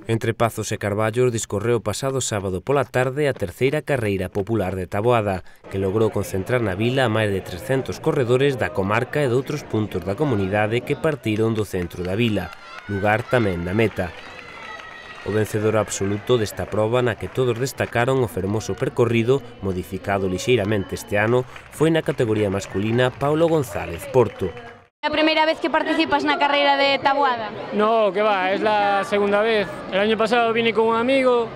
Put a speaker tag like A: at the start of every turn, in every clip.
A: Entre Pazos e Carballo discorreu o pasado sábado pola tarde a terceira carreira popular de Taboada, que logrou concentrar na vila a máis de 300 corredores da comarca e de outros puntos da comunidade que partiron do centro da vila, lugar tamén da meta. O vencedor absoluto desta proba, na que todos destacaron o fermoso percorrido, modificado lixeiramente este ano, foi na categoría masculina Paulo González Porto.
B: ¿La primera vez que participas en la carrera de Taboada?
C: No, que va, es la segunda vez. El año pasado vine con un amigo,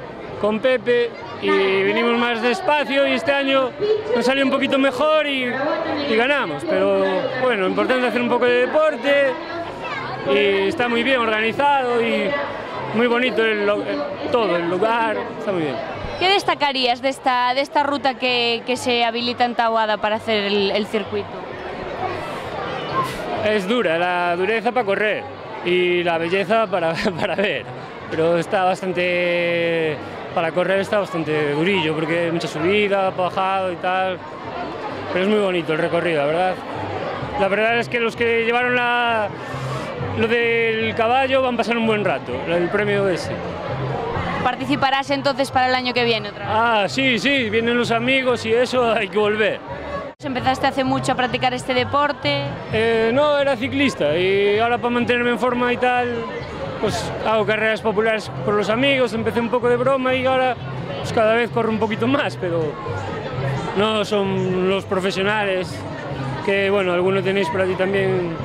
C: con Pepe, y vinimos más despacio y este año nos salió un poquito mejor y ganamos. Pero bueno, importante hacer un poco de deporte y está muy bien organizado y muy bonito todo, el lugar, está muy bien.
B: ¿Qué destacarías de esta ruta que se habilita en Taboada para hacer el circuito?
C: Es dura, la dureza para correr y la belleza para ver, pero está bastante, para correr está bastante durillo porque hay mucha subida, bajado y tal, pero es muy bonito el recorrido, la verdad. La verdad es que los que llevaron lo del caballo van a pasar un buen rato, el premio ese.
B: ¿Participarás entonces para el año que viene otra vez?
C: Ah, sí, vienen los amigos y eso hay que volver.
B: ¿Empezaste hace mucho a practicar este deporte?
C: No, era ciclista y ahora para mantenerme en forma y tal, pues hago carreras populares por los amigos, empecé un poco de broma y ahora pues cada vez corro un poquito más, pero no son los profesionales que, bueno, algunos tenéis por allí también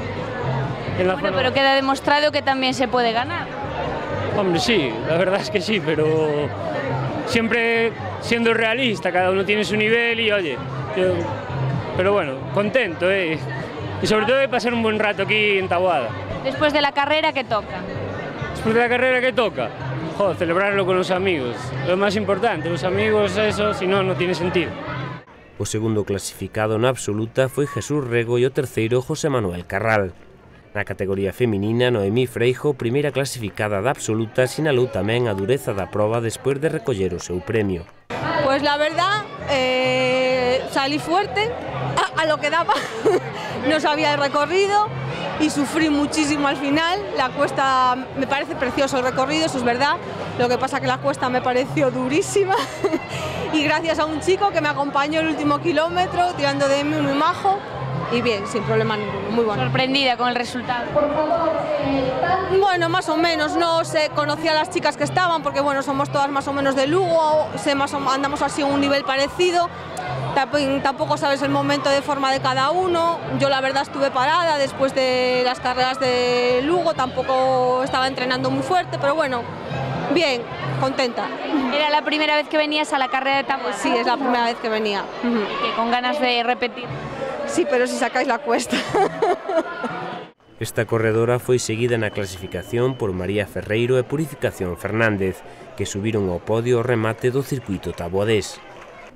C: en la zona.
B: Pero queda demostrado que también se puede ganar.
C: Hombre, sí, la verdad es que sí, pero siempre siendo realista, cada uno tiene su nivel y oye, pero bueno, contento, y sobre todo de pasar un buen rato aquí en Taboada.
B: Después de la carrera, ¿qué toca?
C: Después de la carrera, ¿qué toca? Joder, celebrarlo con los amigos, lo más importante, los amigos, eso, si no, no tiene sentido.
A: O segundo clasificado na absoluta foi Jesús Rego e o terceiro José Manuel Carral. Na categoría feminina, Noemí Freijo, primeira clasificada da absoluta, sinalou tamén a dureza da proba despois de recoller o seu premio.
D: Pues la verdad, salí fuerte a lo que daba, no sabía el recorrido y sufrí muchísimo al final. La cuesta, me parece precioso el recorrido, eso es verdad, lo que pasa que la cuesta me pareció durísima y gracias a un chico que me acompañó el último kilómetro, tirando de mí, muy majo, y bien, sin problema ninguno, muy bueno.
B: ¿Sorprendida con el resultado?
D: Bueno, más o menos, no sé, conocí a las chicas que estaban porque bueno, somos todas más o menos de Lugo, andamos así a un nivel parecido, tampoco sabes el momento de forma de cada uno. Yo la verdad estuve parada después de las carreras de Lugo, tampoco estaba entrenando muy fuerte, pero bueno, bien, contenta.
B: ¿Era la primera vez que venías a la carrera de Taboada?
D: Sí, es la primera vez que venía.
B: ¿Y con ganas de repetir?
D: Sí, pero si sacáis la cuesta.
A: Esta corredora foi seguida na clasificación por María Ferreiro e Purificación Fernández, que subiron ao podio ao remate do circuito taboadés.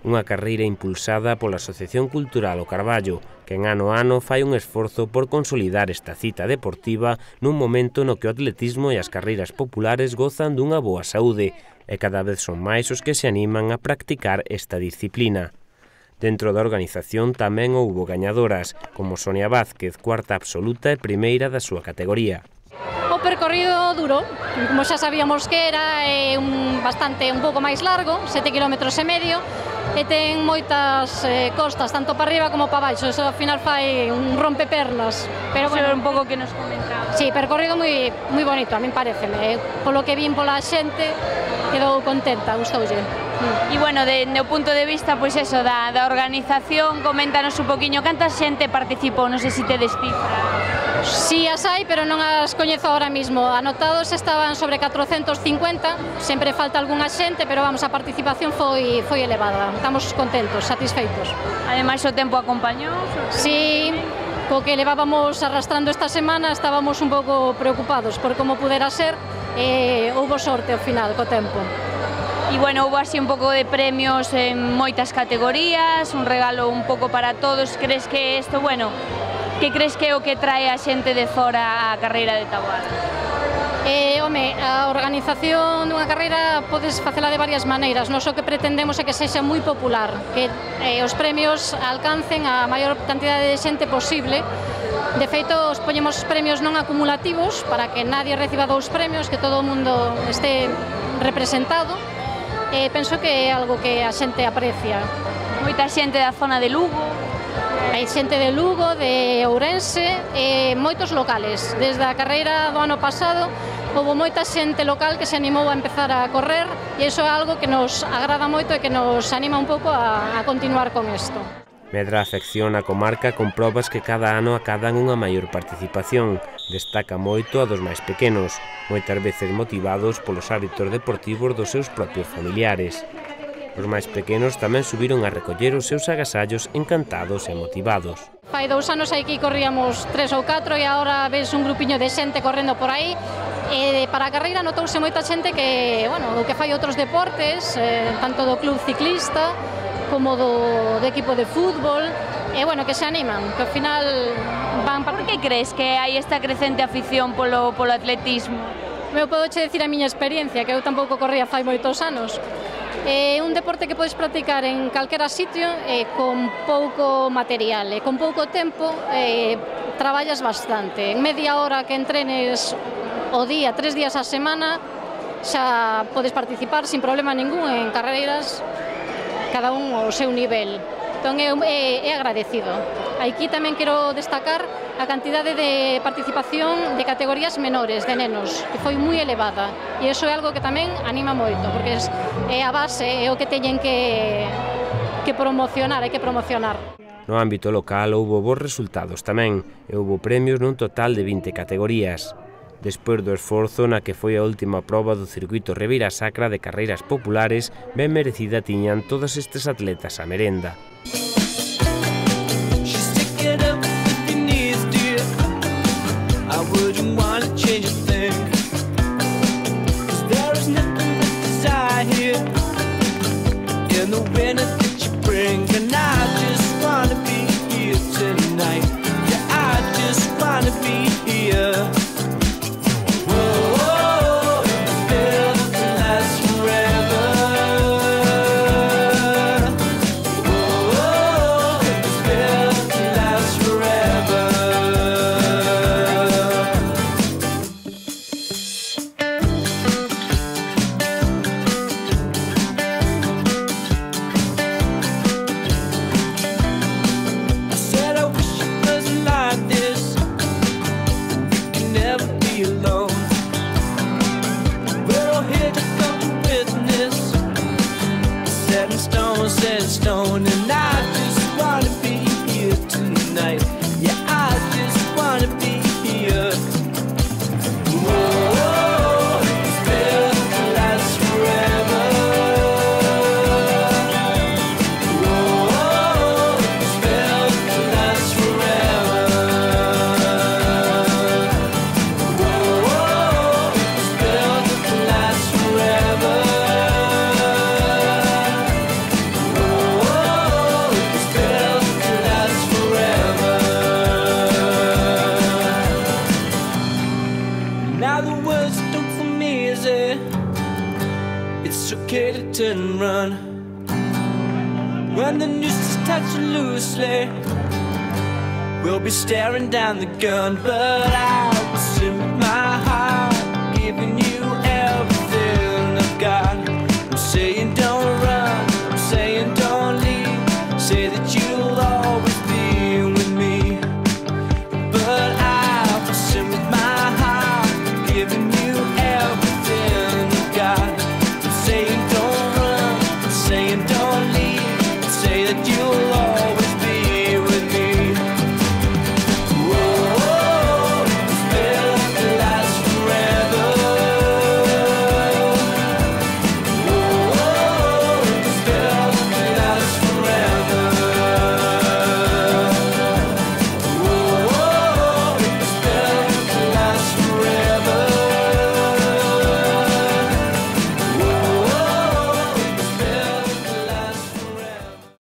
A: Unha carreira impulsada pola Asociación Cultural O Carballo, que en ano a ano fai un esforzo por consolidar esta cita deportiva nun momento no que o atletismo e as carreiras populares gozan dunha boa saúde, e cada vez son máis os que se animan a practicar esta disciplina. Dentro da organización tamén houbo gañadoras, como Sonia Vázquez, cuarta absoluta e primeira da súa categoría.
E: O percorrido duro, como xa sabíamos que era, un pouco máis largo, 7,5 km, e ten moitas costas, tanto para arriba como para baixo, eso ao final fai un rompepernas.
B: Pero bueno, un pouco que nos comentaba.
E: Sí, percorrido moi bonito, a min pareceme, polo que vin pola xente, quedou contenta, gustoulle.
B: E bueno, do punto de vista, pois eso, da organización, coméntanos un poquinho, canta xente participou, non sei se tedes cifras.
E: Si as hai, pero non as coñezo ahora mismo. Anotados estaban sobre 450, sempre falta algunha xente, pero vamos, a participación foi elevada. Estamos contentos, satisfeitos.
B: Ademais, o tempo acompañou?
E: Si, co que levábamos arrastrando esta semana, estábamos un pouco preocupados por como pudera ser, e houbo sorte ao final co tempo.
B: E bueno, houve así un pouco de premios en moitas categorías, un regalo un pouco para todos. Crees que isto, bueno, que crees que é o que trae a xente de fora á carreira de Taboada?
E: Home, a organización dunha carreira podes facela de varias maneiras. Nós o que pretendemos é que sexa moi popular, que os premios alcancen a maior cantidade de xente posible De feito, poñemos os premios non acumulativos para que nadie reciba 2 premios, que todo o mundo este representado. Penso que é algo que a xente aprecia.
B: Moita xente da zona de Lugo.
E: Hai xente de Lugo, de Ourense e moitos locales. Desde a carreira do ano pasado houve moita xente local que se animou a empezar a correr e iso é algo que nos agrada moito e que nos anima un pouco a continuar con isto.
A: Medra a afección á comarca con probas que cada ano acadan unha maior participación. Destaca moito a dos máis pequenos, moitas veces motivados polos hábitos deportivos dos seus propios familiares. Os máis pequenos tamén subiron a recoller os seus agasallos encantados e motivados.
E: Fai 2 anos aquí corríamos 3 ou 4 e agora ves un grupiño de xente correndo por aí. Para a carreira notouse moita xente que, bueno, do que fai outros deportes, tanto do club ciclista como do equipo de fútbol, e bueno, que se animan, que ao final van para...
B: Por que crees que hai esta crecente afición polo atletismo?
E: Eu podo che dicir a miña experiencia, que eu tampouco corría fai moitos anos. É un deporte que podes practicar en calquera sitio con pouco material e con pouco tempo traballas bastante. En media hora que entrenes o día, 3 días a semana, xa podes participar sin problema ningún en carreiras, cada un ao seu nivel. Entón é agradecido. Aquí tamén quero destacar a cantidade de participación de categorías menores, de nenos, que foi moi elevada. E iso é algo que tamén anima moito, porque é a base, é o que teñen que promocionar, hai que promocionar.
A: No ámbito local houbo bons resultados tamén, e houbo premios nun total de 20 categorías. Despois do esforzo na que foi a última proba do circuito Ribeira Sacra de carreiras populares, ben merecida tiñan todos estes atletas a merenda.
F: When the noose is touched loosely, we'll be staring down the gun. But I will sing with my heart, giving you everything I've got. I'm saying don't run, I'm saying don't leave, say that you'll always be with me. But I will sing with my heart, giving you everything I've got. I'm saying don't run, I'm saying don't leave, say that you'll